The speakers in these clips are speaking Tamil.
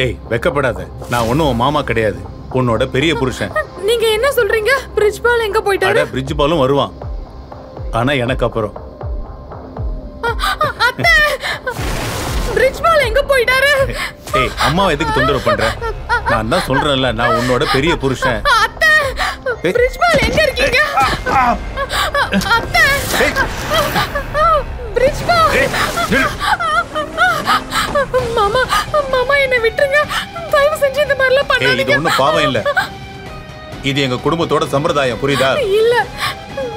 ஏய் வெக்கப்படாத, நான் ஒன்னும் மாமா கிடையாது, உன்னோட பெரிய புருஷன். நீங்க என்ன சொல்றீங்க? பிரிட்ஜ்பால் எங்க போயிட்டாரு? பிரிட்ஜ்பாலும் வருவான், ஆனா எனக்கு அப்புறம். அத்தை, பிரிட்ஜ்பால் எங்க போயிட்டாரு? ஏய் அம்மாவை எதுக்கு தொந்தரவு பண்ற? நான் தான் சொல்றேன்ல, நான் உன்னோட பெரிய புருஷன். அத்தை, பிரிட்ஜ்பால் எங்க இருக்கீங்க? அத்தை, பிரிட்ஜ்பால். மாமா, மாமா என்ன விட்டுருங்க, தயவு செஞ்சு இந்த மாதிரி எல்லாம் பண்ணாதீங்க. இது ஒண்ணும் பாவம் இல்ல, இது எங்க குடும்பத்தோட சம்பிரதாயம், புரியுதா? இல்ல,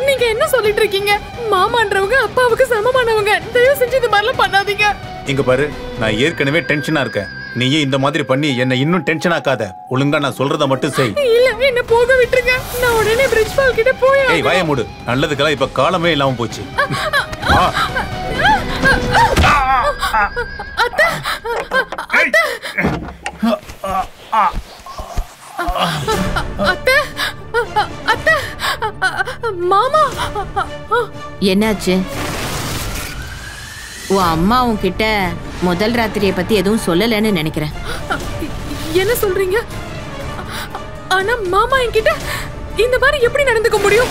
நீங்க என்ன சொல்லிட்டு இருக்கீங்க? மாமான்றவங்க அப்பாவுக்கு சமமானவங்க, தயவு செஞ்சு இந்த மாதிரி எல்லாம் பண்ணாதீங்க. இங்க பாரு, நான் ஏற்கனவே டென்ஷனா இருக்கேன், நீயே இந்த மாதிரி பண்ணி என்ன இன்னும் டென்ஷன் ஆக்காத. ஒழுங்கா நான் சொல்றத மட்டும் செய். இல்ல, என்ன போக விட்டுருங்க, நான் உடனே பிரிட்ஜ்பால் கிட்ட போய். ஏய் வாயை மூடு, நல்லதுக்கெல்லாம் இப்ப காலமே இல்லாம போச்சு. அத்தை, அத்தை, அத்தை, மாமா. என்னாச்சு? உன் அம்மா உன்கிட்ட முதல் ராத்திரியை பத்தி எதுவும் சொல்லலன்னு நினைக்கிறேன். என்ன சொல்றீங்க? ஆனா மாமா என்கிட்ட இந்த மாதிரி எப்படி நடந்துக்க முடியும்?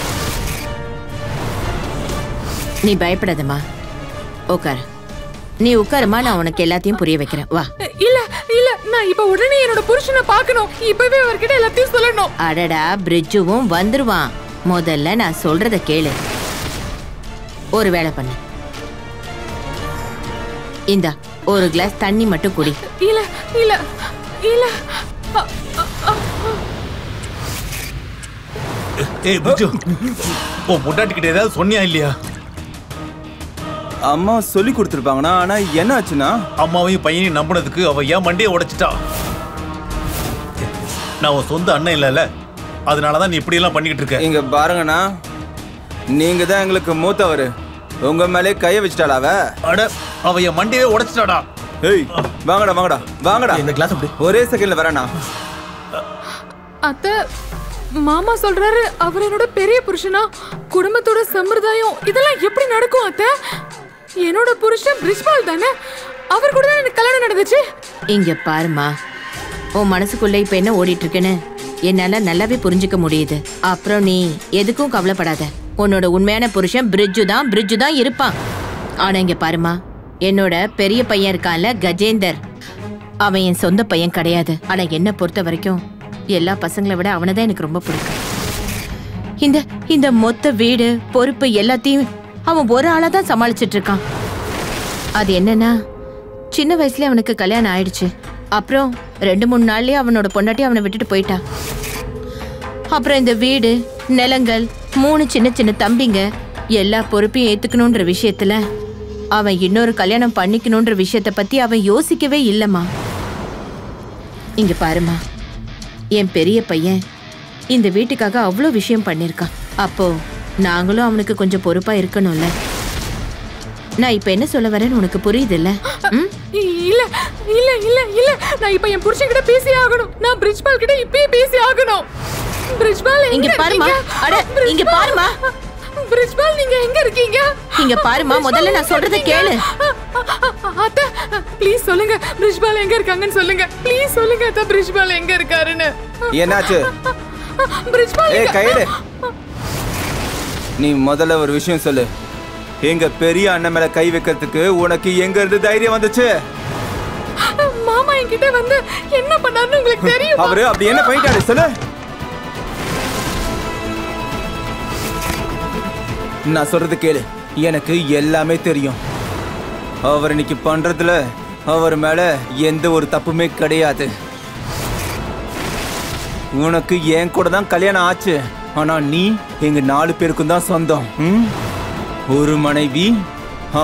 நீ பயப்படாதம்மா, உட்கார். நீ உட்காருமா, நான் உனக்கு எல்லாத்தையும் புரிய வைக்கிறேன். வா. இல்ல இல்ல, நான் இப்ப உடனே என்னோட புருஷனை பார்க்கணும், இப்பவே அவர்கிட்ட எல்லாத்தையும் சொல்லணும். அடடா, பிரிட்ஜுவும் வந்துருவான். முதல்ல நான் சொல்றத கேளு. ஒரு வேலை பண்ணு, இந்தா ஒரு கிளாஸ் தண்ணி மட்டும் குடி. இல்ல இல்ல இல்ல. ஏய் பிரிட்ஜு, உன் பொண்டாட்டிக்கிட்ட ஏதாவது சொன்னியா இல்லையா? அம்மா சொல்லி கொடுத்துருப்பாங்கண்ணா, ஆனா என்ன ஆச்சுன்னா அம்மாவையும் பையனையும் நம்பினதுக்கு அவ ஏன் மண்டையை உடைச்சிட்டா. நான் உன் சொந்த அண்ணன் இல்லைல்ல, அதனாலதான் நீ இப்படி எல்லாம் பண்ணிக்கிட்டு இருக்க. இங்க பாருங்கண்ணா, நீங்க தான் எங்களுக்கு மூத்தவரு, உங்க மேலே கைய வச்சுட்டாளா அவ? அட, அவ என் மண்டையே உடைச்சிட்டாடா. ஏய் வாங்கடா வாங்கடா வாங்கடா, இந்த கிளாஸ் அப்படி ஒரே செகண்ட்ல வரேண்ணா. அத்தை, மாமா சொல்றாரு அவர் என்னோட பெரிய புருஷனா, குடும்பத்தோட சம்பிரதாயம் இதெல்லாம் எப்படி நடக்கும்? அத்தை, என்னோட புருஷன் பிரிட்ஜ்பால் தானே, அவர் கூட தான் எனக்கு கல்யாணம் நடந்துச்சு. இங்க பாருமா, உன் மனசுக்குள்ள இப்ப என்ன ஓடிட்டு இருக்குன்னு என்னால நல்லாவே புரிஞ்சுக்க முடியுது. அப்புறம் நீ எதுக்கும் கவலைப்படாத, உன்னோட உண்மையான புருஷன் பிரிட்ஜு தான் இருப்பான். ஆனா இங்க பாருமா, என்னோட பெரிய பையன் இருக்கான்ல கஜேந்தர், அவன் என் சொந்த பையன் கிடையாது. ஆனா என்ன பொறுத்த வரைக்கும் எல்லா பசங்களை விட அவனைதான் எனக்கு ரொம்ப பிடிக்கும். இந்த மொத்த வீடு பொறுப்பு எல்லாத்தையும் அவன் ஒரு ஆளா தான் சமாளிச்சிட்டு இருக்கான். அது என்னன்னா, சின்ன வயசுல அவனுக்கு கல்யாணம் ஆயிடுச்சு. அப்புறம் 2-3 நாள்லயே அவனோட பொண்டாட்டி அவனை விட்டுட்டு போயிட்டா. அப்புறம் இந்த வீடு, நிலங்கள், 3 சின்ன சின்ன தம்பிங்க, எல்லா பொறுப்பையும் ஏத்துக்கணும்ன்ற விஷயத்துல அவன் இன்னொரு கல்யாணம் பண்ணிக்கணும்ன்ற விஷயத்த பத்தி அவன் யோசிக்கவே இல்லம்மா. இங்க பாருமா, என் பெரிய பையன் இந்த வீட்டுக்காக அவ்வளோ விஷயம் பண்ணிருக்கான். அப்போ நாங்களும் அவனுக்கு கொஞ்சம் பொறுப்பா இருக்கணும்ல. நான் இப்ப என்ன சொல்ல வரேன்னு உனக்கு புரியுது இல்ல? இல்ல இல்ல இல்ல இல்ல, நான் இப்ப என் புருஷன் கிட்ட பேசி ஆகணும், நான் பிரிட்ஜ்பால் கிட்ட இப்பவே பேசி ஆகணும். பிரிட்ஜ்பால் இங்க பாருமா, அட இங்க பாருமா, பிரிட்ஜ்பால் நீங்க எங்க இருக்கீங்க? இங்க பாருமா, முதல்ல நான் சொல்றத கேளு. அத்தை ப்ளீஸ் சொல்லுங்க, பிரிட்ஜ்பால் எங்க இருக்காங்கன்னு சொல்லுங்க. ப்ளீஸ் சொல்லுங்க அத்தை, பிரிட்ஜ்பால் எங்க இருக்காருன்னு. என்னாச்சு? பிரிட்ஜ்பால் ஏய் கையெடு, நீ முதல்ல ஒரு விஷயம் சொல்லு. எங்க பெரிய அண்ணன் மேல கை வைக்கிறதுக்கு உனக்கு எங்க இருந்து தைரியம் வந்துச்சு? மாமா என்கிட்ட வந்து என்ன பண்ணாருன்னு உங்களுக்கு தெரியும்? அவரு அப்படி என்ன பண்ணிட்டாரு சொல்லு. நான் சொல்றது கேளு, எனக்கு எல்லாமே தெரியும். அவர் இன்னைக்கு பண்றதுல அவர் மேல எந்த ஒரு தப்புமே கிடையாது. உனக்கு என் கூட தான் கல்யாணம் ஆச்சு, ஆனா நீ எங்க 4 பேருக்கும் தான் சொந்தம். ஒரு மனைவி,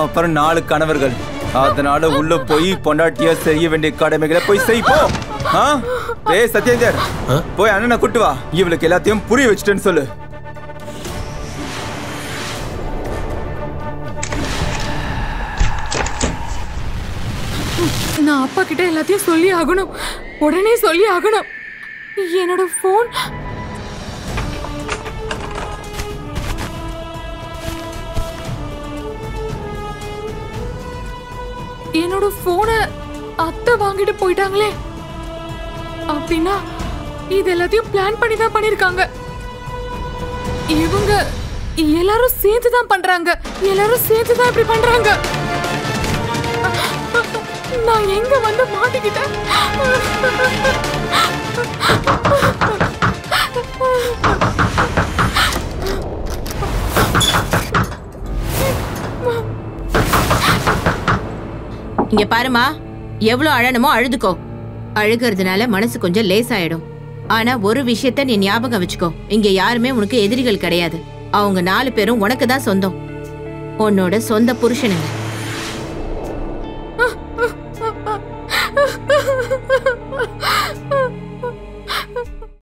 அப்புறம் 4 கணவர்கள். அதனால உள்ள போய் பொண்டாட்டியா செய்ய வேண்டிய கடமைகளை போய் செய்ப்போ. ஏய் சத்யேந்தர், போய் அண்ணனை கூட்டு வா, இவளுக்கு எல்லாத்தையும் புரிய வச்சுட்டேன்னு சொல்லு. நான் அப்பா கிட்ட எல்லாத்தையும் சொல்லி ஆகணும், உடனே சொல்லி ஆகணும். என்னோட போன் என்னோட போனை அத்தை வாங்கிட்டு போயிட்டாங்களே. அப்படின்னா இது எல்லாத்தையும் பிளான் பண்ணி தான் பண்ணிருக்காங்க. இவங்க எல்லாரும் சேர்த்து தான் பண்றாங்க. எல்லாரும் சேர்த்து தான் இப்படி பண்றாங்க. நான் எங்க வந்து மாட்டிக்கிட்டேன்? இங்க பாருமா, எவ்வளவு அழணுமோ அழுதுக்கோ. அழுகிறதுனால மனசு கொஞ்சம் லேசாயிடும். ஆனா ஒரு விஷயத்த நீ ஞாபகம் வச்சுக்கோ, இங்க யாருமே உனக்கு எதிரிகள் கிடையாது. அவங்க 4 பேரும் உனக்கு தான் சொந்தம். உன்னோட சொந்த புருஷனுங்க.